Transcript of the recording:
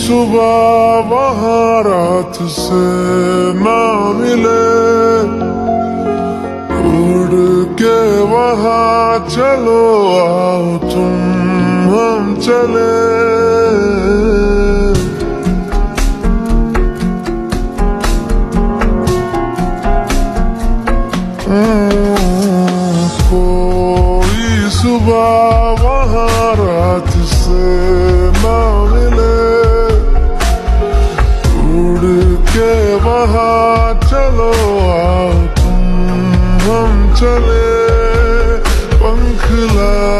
सुबह वहाँ रात से ना मिले, उड़ के वहाँ चलो आओ तुम हम चले। कोई सुबह वहाँ रात से ना मिले, उड़ के वहाँ चलो आओ तुम हम चले। पंख ला